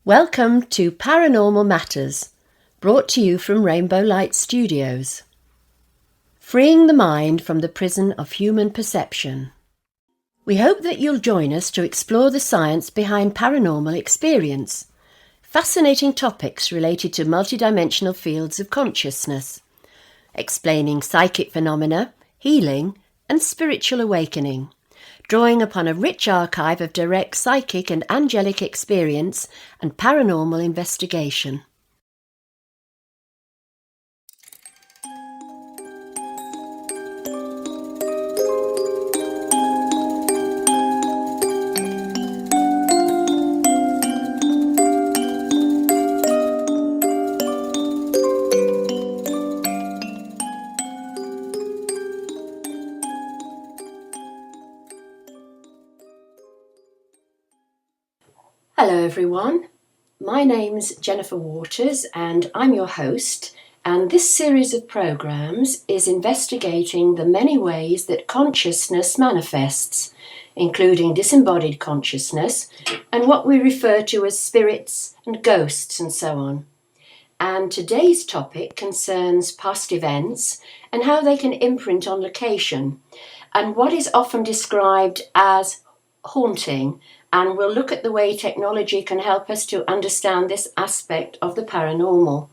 Welcome to Paranormal Matters, brought to you from Rainbow Light Studios. Freeing the mind from the prison of human perception. We hope that you'll join us to explore the science behind paranormal experience, fascinating topics related to multidimensional fields of consciousness, explaining psychic phenomena, healing, and spiritual awakening, drawing upon a rich archive of direct psychic and angelic experience and paranormal investigation. Hello everyone, my name's Jennifer Waters and I'm your host, and this series of programmes is investigating the many ways that consciousness manifests, including disembodied consciousness and what we refer to as spirits and ghosts and so on. And today's topic concerns past events and how they can imprint on location, and what is often described as haunting, and we'll look at the way technology can help us to understand this aspect of the paranormal.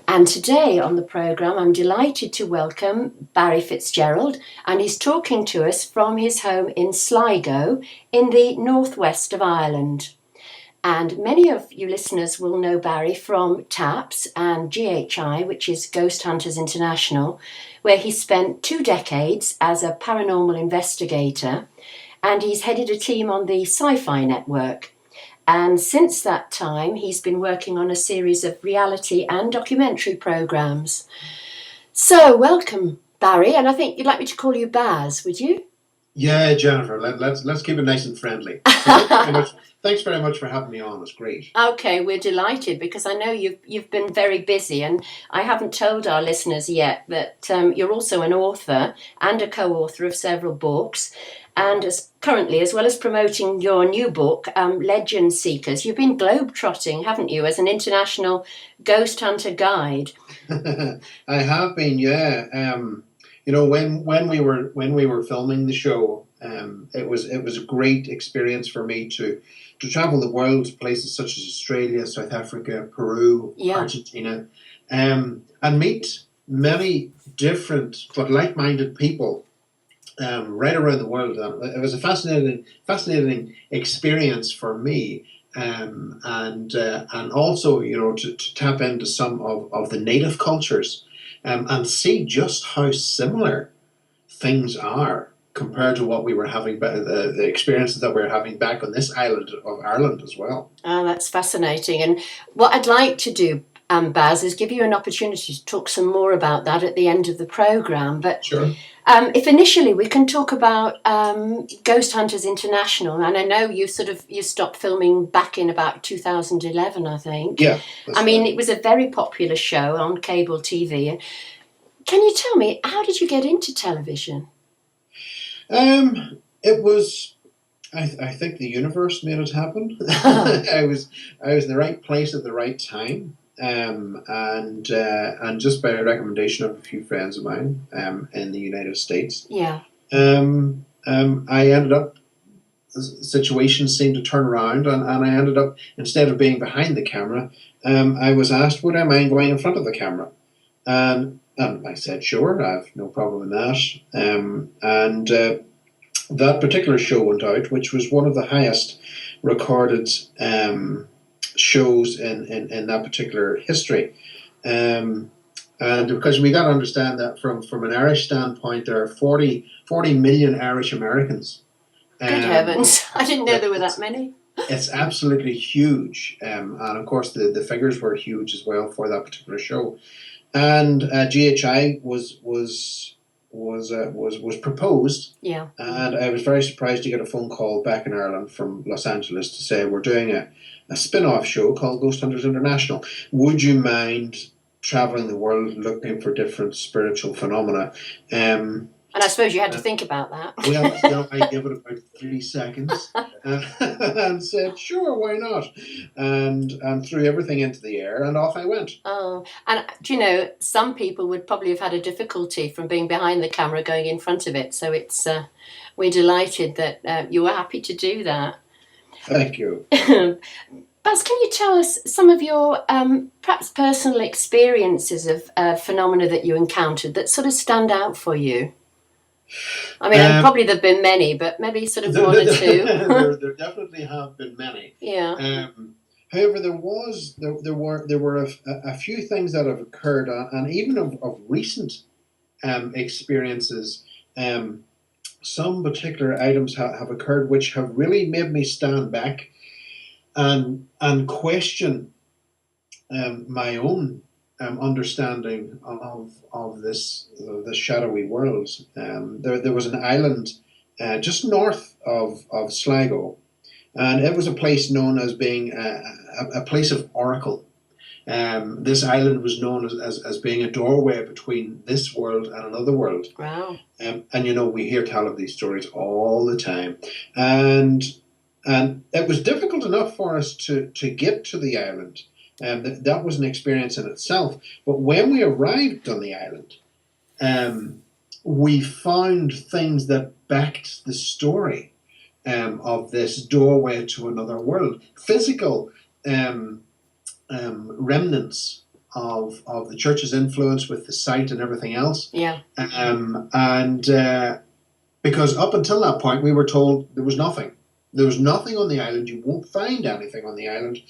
And today on the programme, I'm delighted to welcome Barry Fitzgerald, and he's talking to us from his home in Sligo in the northwest of Ireland. And many of you listeners will know Barry from TAPS and GHI, which is Ghost Hunters International, where he spent 2 decades as a paranormal investigator, and he's headed a team on the Sci-Fi Network. And since that time, he's been working on a series of reality and documentary programmes. So, welcome, Barry, and I think you'd like me to call you Baz, would you? Yeah, Jennifer, let's keep it nice and friendly. Thanks very much for having me on. It's great. Okay, we're delighted because I know you've been very busy, and I haven't told our listeners yet that you're also an author and a co-author of several books, and currently, as well as promoting your new book, Legend Seekers, you've been globe-trotting, haven't you, as an international ghost hunter guide? I have been, yeah. When we were filming the show, it was a great experience for me to travel the world to places such as Australia, South Africa, Peru, Argentina, and meet many different but like-minded people right around the world. It was a fascinating experience for me, and also to tap into some of the native cultures, and see just how similar things are compared to what we were having, the experiences that we were having back on this island of Ireland as well. Oh, that's fascinating. And what I'd like to do, Baz, is give you an opportunity to talk some more about that at the end of the programme. But sure. If initially we can talk about Ghost Hunters International, and I know you stopped filming back in about 2011, I think. Yeah. It was a very popular show on cable TV. Can you tell me, how did you get into television? It was, I think the universe made it happen. I was in the right place at the right time, and just by a recommendation of a few friends of mine in the United States. Yeah. I ended up, the situation seemed to turn around, and I ended up, instead of being behind the camera, I was asked, would I mind going in front of the camera? And I said, sure, I have no problem in that. That particular show went out, which was one of the highest recorded shows in that particular history. And because we got to understand that from an Irish standpoint, there are 40 million Irish Americans. Good heavens, I didn't know there were that many. It's absolutely huge. And of course, the figures were huge as well for that particular show. And GHI was proposed. Yeah. And I was very surprised to get a phone call back in Ireland from Los Angeles to say, we're doing a spin-off show called Ghost Hunters International. Would you mind traveling the world looking for different spiritual phenomena? And I suppose you had to think about that. Well, so I gave it about 3 seconds and said, "Sure, why not?" And threw everything into the air, and off I went. Oh, and do you know, some people would probably have had a difficulty from being behind the camera going in front of it. So it's we're delighted that you were happy to do that. Thank you. Buzz, can you tell us some of your perhaps personal experiences of phenomena that you encountered that sort of stand out for you? I mean, probably there've been many, but maybe sort of one or two. There definitely have been many. Yeah. However, there were a few things that have occurred, and even of recent experiences. Some particular items have occurred which have really made me stand back and question my own understanding of this shadowy world. There was an island just north of Sligo, and it was a place known as being a place of oracle. This island was known as being a doorway between this world and another world. Wow. And you know, we hear tell of these stories all the time, and it was difficult enough for us to get to the island. That was an experience in itself. But when we arrived on the island, we found things that backed the story of this doorway to another world. Physical remnants of the church's influence with the site and everything else. Yeah. And because up until that point, we were told there was nothing. There was nothing on the island. You won't find anything on the island.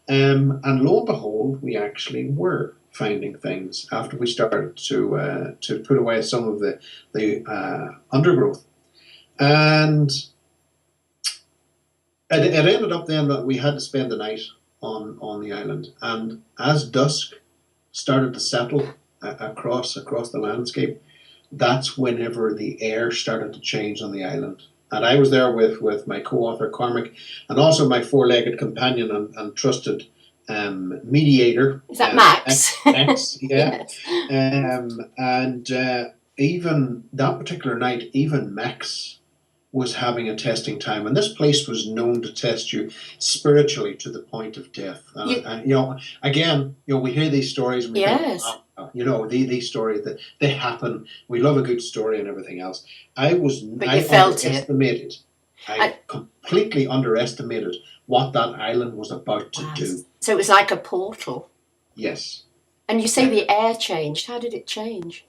And lo and behold, we actually were finding things after we started to put away some of the undergrowth. And it ended up then that we had to spend the night on the island. And as dusk started to settle across the landscape, that's whenever the air started to change on the island. And I was there with my co-author Cormac, and also my four-legged companion and trusted mediator. Is that Max? Max, yeah. Yes. And even that particular night, even Max was having a testing time, and this place was known to test you spiritually to the point of death. And you know, again, you know, we hear these stories, and we Yes. think, oh, you know, these stories that they happen. We love a good story and everything else. I felt underestimated. I completely underestimated what that island was about to do. So it was like a portal. Yes. And you say the air changed. How did it change?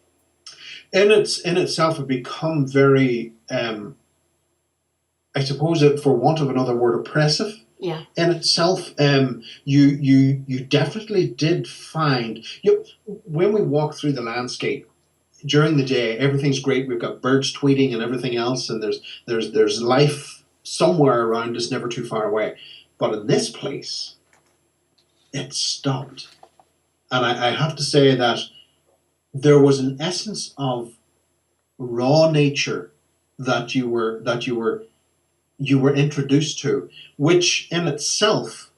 In itself, it become very. I suppose, for want of another word, oppressive. Yeah. In itself, you definitely did find when we walk through the landscape during the day, everything's great. We've got birds tweeting and everything else, and there's life somewhere around us, never too far away. But in this place, it stopped, and I have to say that there was an essence of raw nature that you were introduced to, which in itself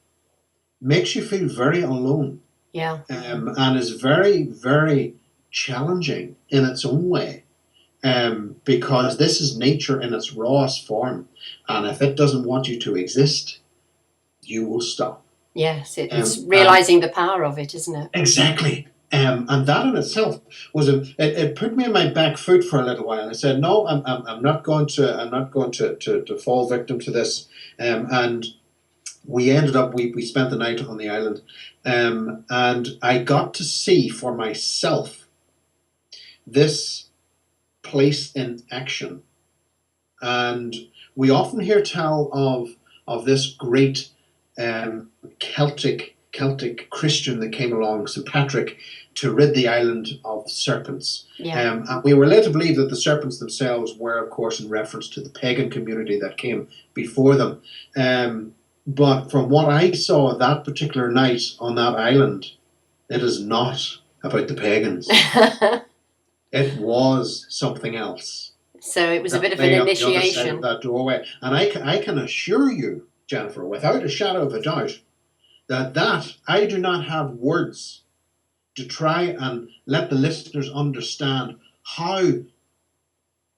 makes you feel very alone. Yeah. And is very, very challenging in its own way. Because this is nature in its rawest form. And if it doesn't want you to exist, you will stop. Yes, it's realising the power of it, isn't it? Exactly. And that in itself was it put me on my back foot for a little while. I said, no, I'm not going to fall victim to this. And we ended up we spent the night on the island, and I got to see for myself this place in action. And we often hear tell of this great Celtic Christian that came along, St. Patrick, to rid the island of serpents. Yeah. And we were led to believe that the serpents themselves were, of course, in reference to the pagan community that came before them. But from what I saw that particular night on that island, it is not about the pagans. It was something else. So it was a bit of an initiation. Of that doorway. And I can assure you, Jennifer, without a shadow of a doubt, that I do not have words to try and let the listeners understand how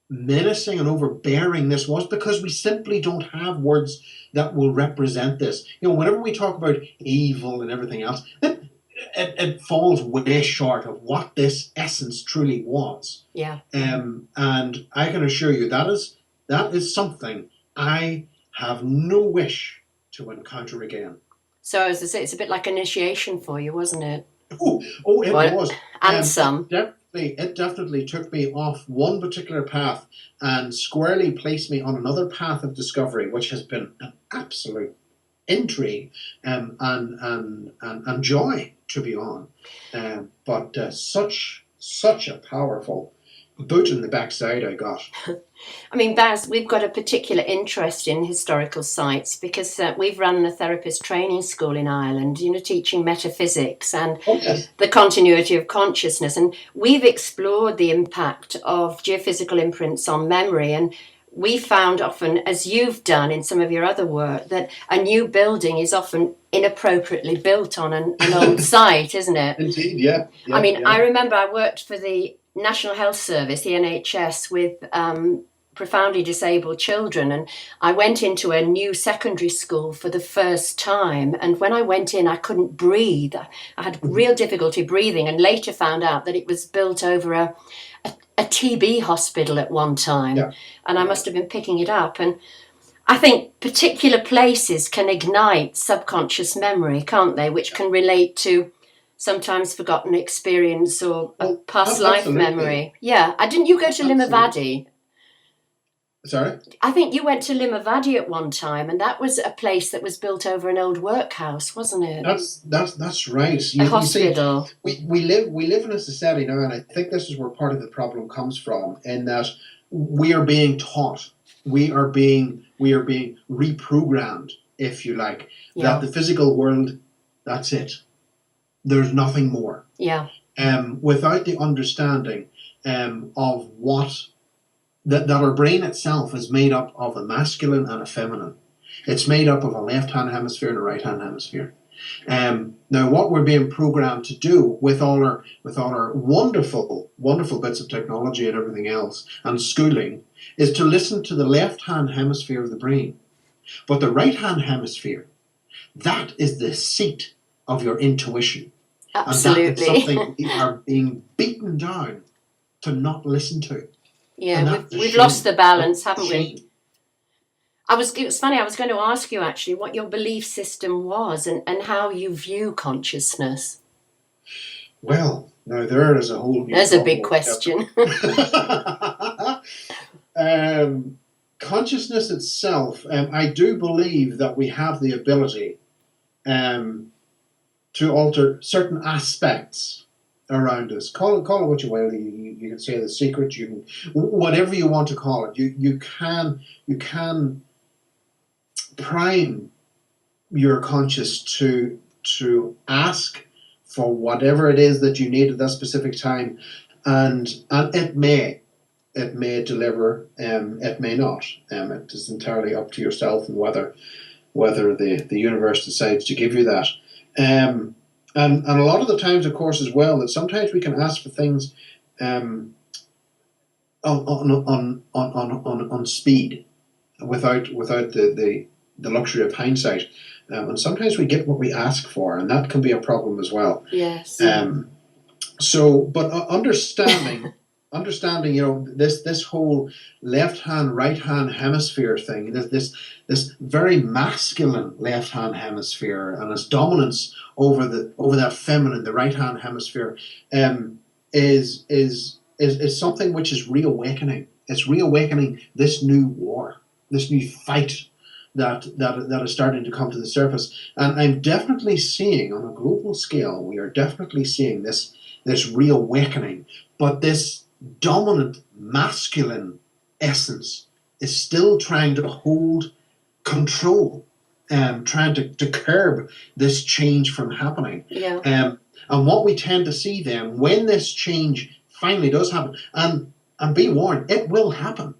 menacing and overbearing this was, because we simply don't have words that will represent this. Whenever we talk about evil and everything else, it falls way short of what this essence truly was. Yeah. And I can assure you that is something I have no wish to encounter again. So as I say, it's a bit like initiation for you, wasn't it? Oh, it was. And some. It definitely took me off one particular path and squarely placed me on another path of discovery, which has been an absolute intrigue and joy to be on. But such a powerful boot in the backside I got. I mean, Baz, we've got a particular interest in historical sites because we've run a therapist training school in Ireland, teaching metaphysics and the continuity of consciousness. And we've explored the impact of geophysical imprints on memory. And we found often, as you've done in some of your other work, that a new building is often inappropriately built on an old site, isn't it? Indeed, yeah. I mean, I remember I worked for the National Health Service, the NHS, with profoundly disabled children, and I went into a new secondary school for the first time, and when I went in I couldn't breathe. I had real difficulty breathing, and later found out that it was built over a TB hospital at one time. And I must have been picking it up. And I think particular places can ignite subconscious memory, can't they, which can relate to sometimes forgotten experience or a past life memory. Yeah. Didn't you go to Limavady? Sorry? I think you went to Limavady at one time, and that was a place that was built over an old workhouse, wasn't it? That's right. A hospital. We live in a society now, and I think this is where part of the problem comes from, in that we are being taught, we are being reprogrammed, if you like, that the physical world, that's it. There's nothing more. Yeah. Without the understanding of what that our brain itself is made up of a masculine and a feminine. It's made up of a left-hand hemisphere and a right-hand hemisphere. Now, what we're being programmed to do with all our wonderful bits of technology and everything else and schooling is to listen to the left-hand hemisphere of the brain. But the right-hand hemisphere, that is the seat of your intuition. Absolutely. And that is something we are being beaten down to not listen to. Yeah, we've lost the balance, haven't we? It was funny, I was going to ask you actually what your belief system was and how you view consciousness. Well, now there is a whole new There's a big question. Consciousness itself, I do believe that we have the ability to alter certain aspects around us. Call it what you will. You can say the secret. You can, whatever you want to call it. You can prime your conscious to ask for whatever it is that you need at that specific time, and it may deliver. It may not. It is entirely up to yourself and whether the universe decides to give you that. And a lot of the times, of course, as well, that sometimes we can ask for things on speed, without the luxury of hindsight, and sometimes we get what we ask for, and that can be a problem as well. Yes. But understanding, this whole left-hand, right-hand hemisphere thing, this very masculine left-hand hemisphere and its dominance over that feminine, the right-hand hemisphere, is something which is reawakening. It's reawakening this new war, this new fight that is starting to come to the surface. And I'm definitely seeing, on a global scale, we are definitely seeing this reawakening, but this dominant masculine essence is still trying to hold control, trying to curb this change from happening. Yeah. And what we tend to see then, when this change finally does happen, and be warned, it will happen.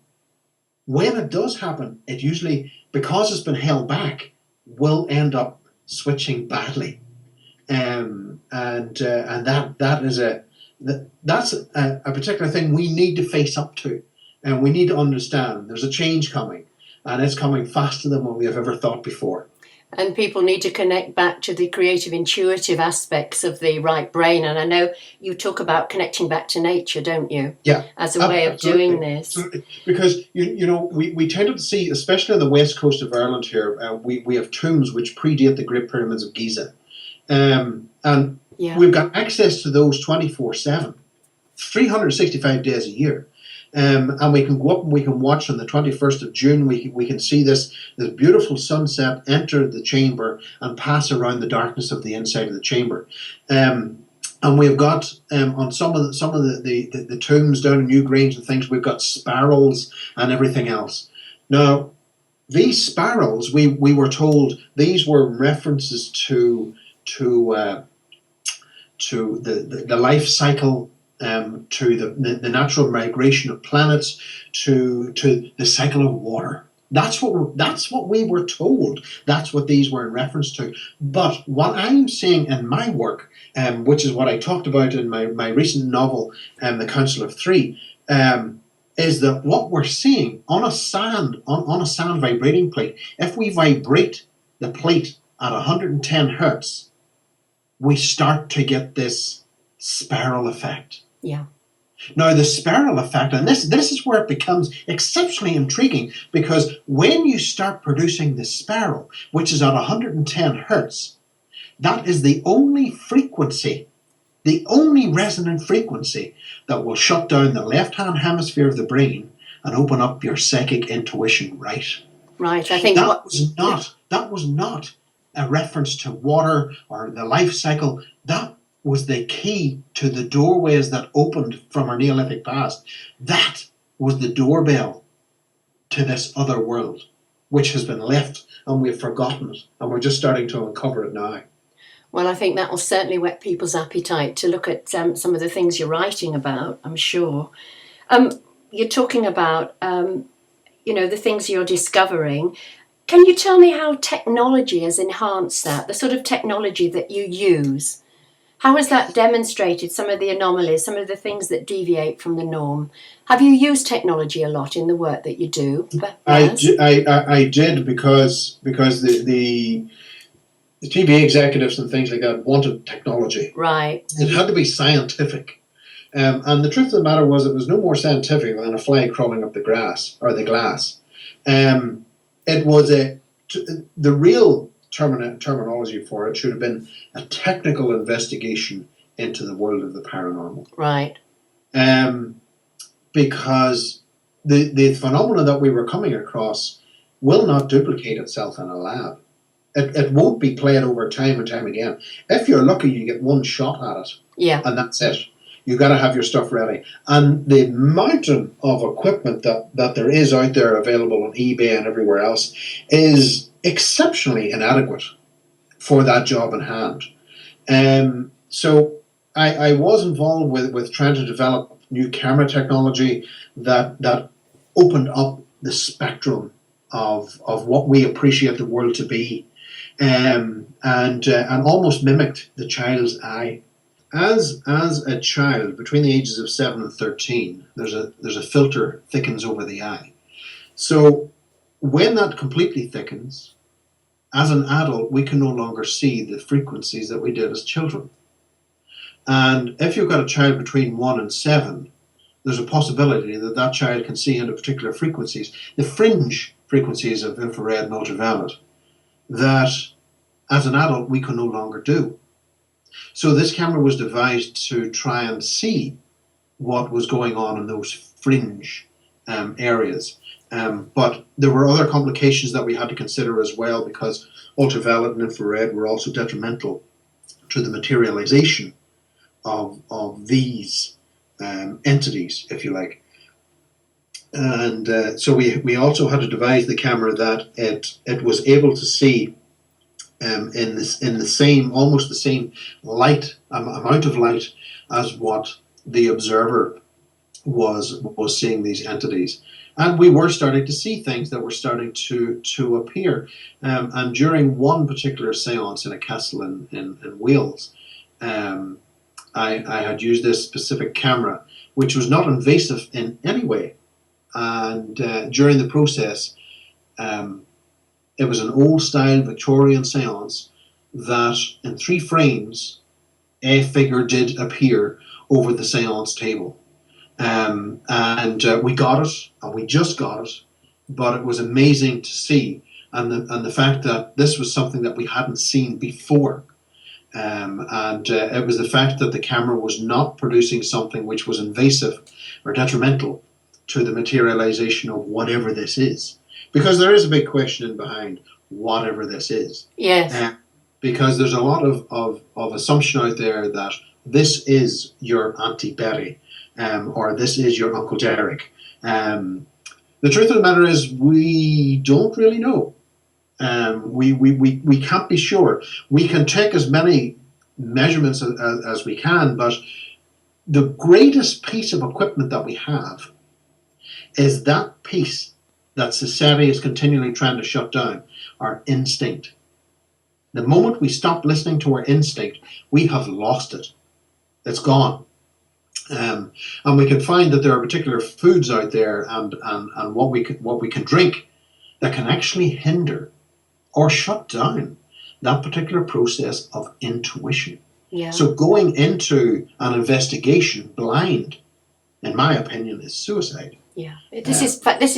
When it does happen, it usually, because it's been held back, will end up switching badly. And that's a particular thing we need to face up to. And we need to understand there's a change coming, and it's coming faster than what we have ever thought before. And people need to connect back to the creative, intuitive aspects of the right brain. And I know you talk about connecting back to nature, don't you? Yeah, as a way of doing this. Absolutely. Because we tended to see, especially on the west coast of Ireland here, we have tombs which predate the Great Pyramids of Giza, and we've got access to those 24/7, 365 days a year. And we can go up and we can watch on the 21st of June. We can see this beautiful sunset enter the chamber and pass around the darkness of the inside of the chamber. And we've got on some of the tombs down in Newgrange and things, we've got sparrows and everything else. Now, these sparrows, we were told these were references to the life cycle, to the natural migration of planets, to the cycle of water. That's what we were told. That's what these were in reference to. But what I'm seeing in my work, which is what I talked about in my recent novel, The Council of Three, is that what we're seeing on a sound vibrating plate, if we vibrate the plate at 110 hertz, we start to get this spiral effect. Yeah. Now, the spiral effect, and this is where it becomes exceptionally intriguing, because when you start producing the spiral, which is at 110 hertz, that is the only frequency, the only resonant frequency that will shut down the left-hand hemisphere of the brain and open up your psychic intuition right. Right, I think that was not a reference to water or the life cycle. That was the key to the doorways that opened from our Neolithic past. That was the doorbell to this other world, which has been left and we've forgotten it, and we're just starting to uncover it now. Well, I think that will certainly whet people's appetite to look at some of the things you're writing about, I'm sure. You're talking about, the things you're discovering. Can you tell me how technology has enhanced that, the sort of technology that you use? How has that demonstrated some of the anomalies, some of the things that deviate from the norm? Have you used technology a lot in the work that you do? I did because the TV executives and things like that wanted technology. Right. It had to be scientific. And the truth of the matter was, it was no more scientific than a fly crawling up the grass or the glass. It was the real terminology for it should have been a technical investigation into the world of the paranormal. Right. Because the phenomena that we were coming across will not duplicate itself in a lab. It won't be played over time and time again. If you're lucky, you get one shot at it. Yeah. And that's it. You got to have your stuff ready. And the mountain of equipment that there is out there available on eBay and everywhere else is exceptionally inadequate for that job in hand. So I was involved with trying to develop new camera technology that opened up the spectrum of what we appreciate the world to be, and almost mimicked the child's eye. As a child, between the ages of 7 and 13, there's a filter thickens over the eye. So when that completely thickens, as an adult, we can no longer see the frequencies that we did as children. And if you've got a child between 1 and 7, there's a possibility that that child can see into particular frequencies, the fringe frequencies of infrared and ultraviolet, that as an adult we can no longer do. So this camera was devised to try and see what was going on in those fringe areas. But there were other complications that we had to consider as well, because ultraviolet and infrared were also detrimental to the materialization of these entities, if you like. And so we also had to devise the camera that it was able to see in the same, almost the same light amount of light as what the observer was seeing these entities. And we were starting to see things that were starting to appear. And during one particular seance in a castle in Wales, I had used this specific camera, which was not invasive in any way. and during the process, it was an old-style Victorian seance that in 3 frames, a figure did appear over the seance table. And we got it, and we just got it, but it was amazing to see, and the fact that this was something that we hadn't seen before, and it was the fact that the camera was not producing something which was invasive or detrimental to the materialization of whatever this is, because there is a big question in behind whatever this is. Yes. Because there's a lot of assumption out there that this is your Auntie Betty, or this is your Uncle Derek. The truth of the matter is we don't really know. We can't be sure. We can take as many measurements as we can, but the greatest piece of equipment that we have is that piece that society is continually trying to shut down, our instinct. The moment we stop listening to our instinct, we have lost it. It's gone. And we can find that there are particular foods out there and what we can drink that can actually hinder or shut down that particular process of intuition. Yeah. So going into an investigation blind, in my opinion, is suicide. Yeah, this is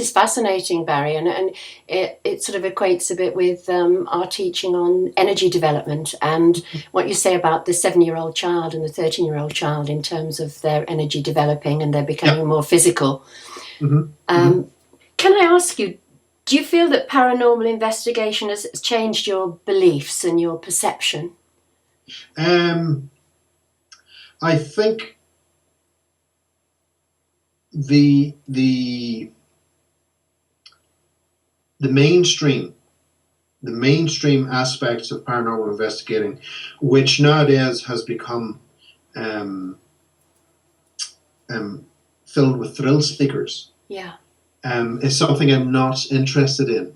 fascinating, Barry, and it sort of equates a bit with our teaching on energy development and what you say about the 7-year-old child and the 13-year-old child in terms of their energy developing and they're becoming more physical. Mm-hmm. Can I ask you, do you feel that paranormal investigation has changed your beliefs and your perception? I think the mainstream aspects of paranormal investigating, which nowadays has become filled with thrill seekers, is something I'm not interested in.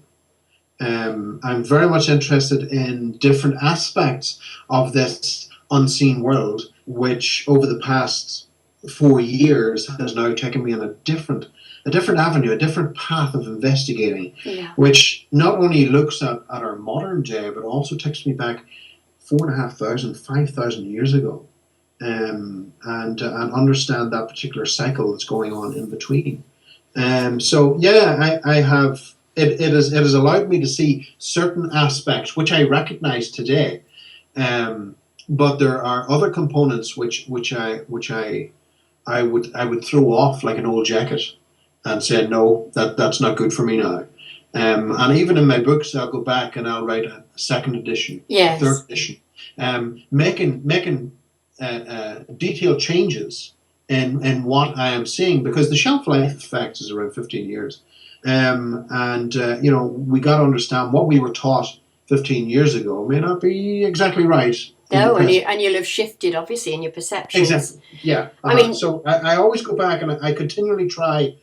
I'm very much interested in different aspects of this unseen world, which over the past 4 years has now taken me on a different avenue, a different path of investigating, which not only looks at our modern day, but also takes me back 4,500, 5,000 years ago, and understand that particular cycle that's going on in between. So yeah, I have. It has allowed me to see certain aspects which I recognize today, but there are other components which I would throw off like an old jacket and say, no, that's not good for me now. And even in my books, I'll go back and I'll write a second edition, a third edition, making detailed changes in what I am seeing, because the shelf life effect is around 15 years. We got to understand what we were taught 15 years ago may not be exactly right. No, and you'll have shifted, obviously, in your perceptions. Exactly. Yeah. I mean, so I always go back and I continually try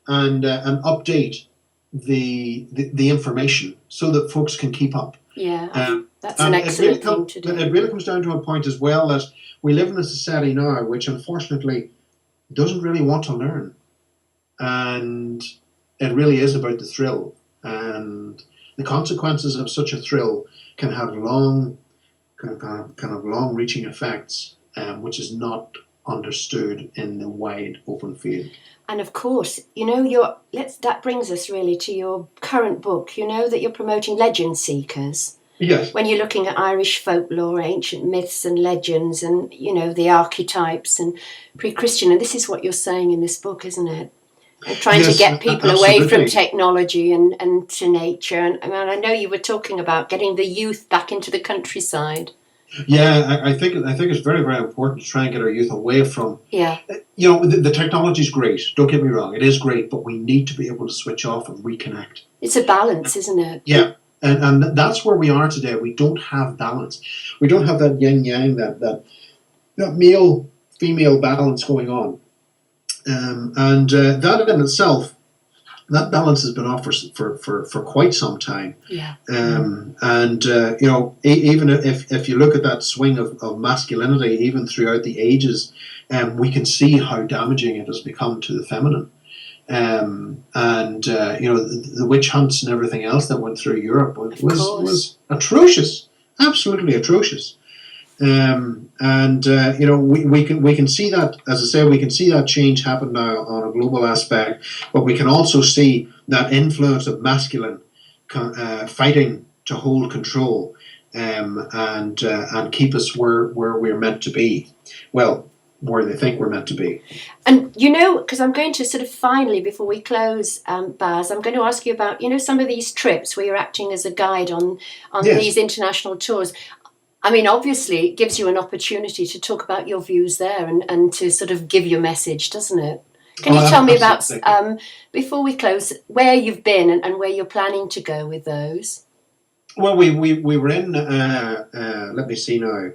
and update the information so that folks can keep up. Yeah, that's an excellent thing to do. It really comes down to a point as well that we live in a society now which, unfortunately, doesn't really want to learn, and it really is about the thrill, and the consequences of such a thrill can have long-reaching effects, which is not understood in the wide open field. And of course, that brings us really to your current book. You know that you're promoting legend seekers. Yes. When you're looking at Irish folklore, ancient myths and legends, and the archetypes and pre-Christian, and this is what you're saying in this book, isn't it? Trying to get people away from technology and to nature. And I know you were talking about getting the youth back into the countryside. Yeah, I think it's very, very important to try and get our youth away from. Yeah. The technology is great. Don't get me wrong; it is great, but we need to be able to switch off and reconnect. It's a balance, isn't it? Yeah, and that's where we are today. We don't have balance. We don't have that yin yang, that male female balance going on. That in itself, that balance has been off for quite some time. Yeah. Even if you look at that swing of masculinity, even throughout the ages, we can see how damaging it has become to the feminine. and the witch hunts and everything else that went through Europe was atrocious, absolutely atrocious. We can see that, as I say, we can see that change happen now on a global aspect, but we can also see that influence of masculine fighting to hold control and keep us where we're meant to be. Well, where they think we're meant to be. And because I'm going to sort of finally, before we close, Baz, I'm going to ask you about some of these trips where you're acting as a guide on Yes. these international tours. I mean, obviously, it gives you an opportunity to talk about your views there and to sort of give your message, doesn't it? Can you tell me about, before we close, where you've been and where you're planning to go with those? Well, we were in, let me see now,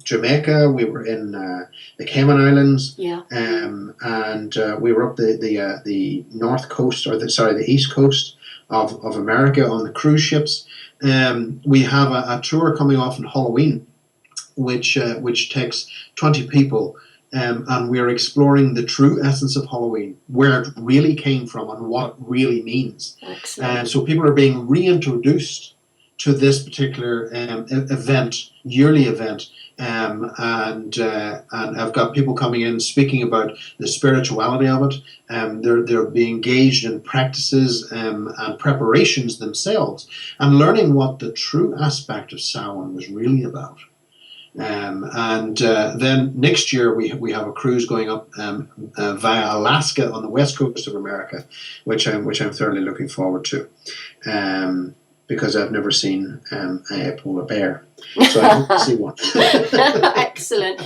Jamaica, we were in the Cayman Islands, and we were up the north coast, the east coast of America on the cruise ships. We have a tour coming off on Halloween, which takes 20 people, and we're exploring the true essence of Halloween, where it really came from and what it really means. Excellent. So people are being reintroduced to this particular yearly event, and I've got people coming in speaking about the spirituality of it. They're being engaged in practices and preparations themselves, and learning what the true aspect of Samhain was really about. Then next year we have a cruise going up via Alaska on the west coast of America, which I'm thoroughly looking forward to. Because I've never seen a polar bear, so I hope to see one. Excellent.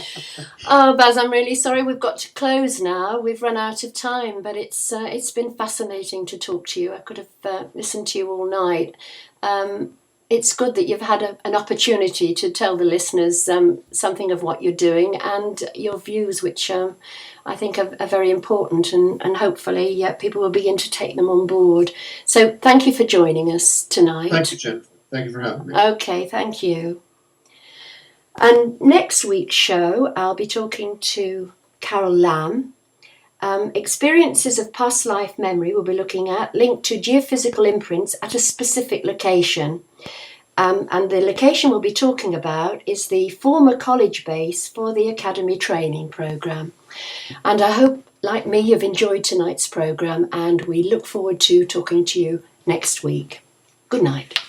Oh, Baz, I'm really sorry we've got to close now. We've run out of time, but it's been fascinating to talk to you. I could have listened to you all night. It's good that you've had an opportunity to tell the listeners something of what you're doing and your views, which I think are very important, and hopefully people will begin to take them on board. So thank you for joining us tonight. Thank you, Jennifer. Thank you for having me. Okay, thank you. And next week's show, I'll be talking to Carol Lamb. Experiences of past life memory we'll be looking at, linked to geophysical imprints at a specific location. And the location we'll be talking about is the former college base for the Academy Training Programme. And I hope, like me, you've enjoyed tonight's programme, and we look forward to talking to you next week. Good night.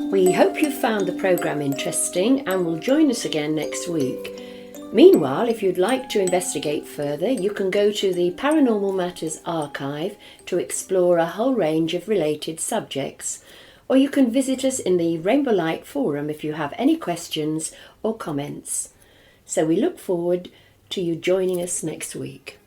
We hope you found the programme interesting and will join us again next week. Meanwhile, if you'd like to investigate further, you can go to the Paranormal Matters archive to explore a whole range of related subjects, or you can visit us in the Rainbow Light Forum if you have any questions or comments. So we look forward to you joining us next week.